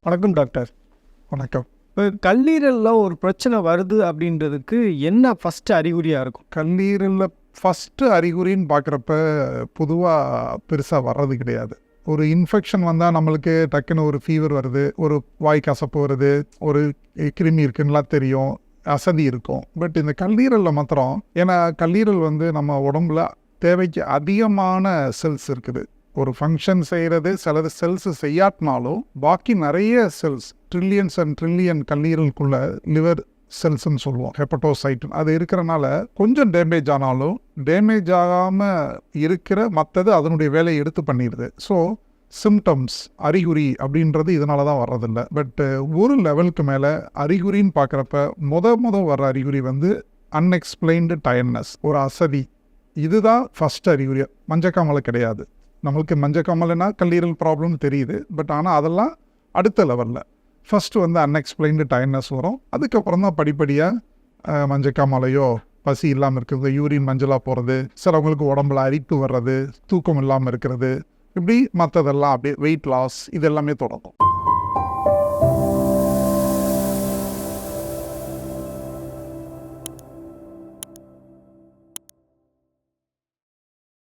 வணக்கம் டாக்டர். வணக்கம். இப்போ கல்லீரலில் ஒரு பிரச்சனை வருது அப்படின்றதுக்கு என்ன ஃபஸ்ட்டு அறிகுறியாக இருக்கும்? கல்லீரலில் ஃபஸ்ட்டு அறிகுறின்னு பார்க்குறப்ப பொதுவாக பெருசாக வர்றது கிடையாது. ஒரு இன்ஃபெக்ஷன் வந்தால் நம்மளுக்கு டக்குன்னு ஒரு ஃபீவர் வருது, ஒரு வாய் கசப்பு வருது, ஒரு கிருமி இருக்குன்னுலாம் தெரியும், அசதி இருக்கும். பட் இந்த கல்லீரலில் மாத்திரம், ஏன்னா கல்லீரல் நம்ம உடம்புல தேவைக்கு அதிகமான செல்ஸ் இருக்குது. ஒரு ஃபங்க்ஷன் செய்கிறது சிலது செல்ஸ் செய்யாட்டினாலும் பாக்கி நிறைய செல்ஸ் ட்ரில்லியன்ஸ் அண்ட் ட்ரில்லியன் கல்லீரலுக்குள்ள லிவர் செல்ஸ்ன்னு சொல்லுவோம், ஹெப்படோசைட், அது இருக்கிறனால கொஞ்சம் டேமேஜ் ஆனாலும் டேமேஜ் ஆகாமல் இருக்கிற மற்றது அதனுடைய வேலையை எடுத்து பண்ணிடுது. ஸோ சிம்டம்ஸ் அறிகுறி அப்படின்றது இதனால தான் வர்றதில்லை. பட் ஒரு லெவலுக்கு மேலே அறிகுறின்னு பார்க்குறப்ப முத வர்ற அறிகுறி அன்எக்ஸ்பிளைன்டு டயர்ட்னஸ், ஒரு அசதி. இதுதான் ஃபஸ்ட் அறிகுறி. மஞ்சக்காமலை கிடையாது. நம்மளுக்கு மஞ்சக்காமலைனா கல்லீரல் ப்ராப்ளம் தெரியுது, பட் ஆனால் அதெல்லாம் அடுத்த லெவலில். ஃபஸ்ட்டு அன்எக்ஸ்பிளைன்டு டயர்ட்னஸ் வரும். அதுக்கப்புறம் தான் படிப்படியாக மஞ்சக்காமலையோ பசி இல்லாமல் இருக்கிறது, யூரின் மஞ்சளாக போகிறது, சிலவங்களுக்கு உடம்புல அரிப்பு வர்றது, தூக்கம் இல்லாமல் இருக்கிறது, இப்படி மற்றதெல்லாம் அப்படியே வெயிட் லாஸ், இது எல்லாமே தொடங்கும்.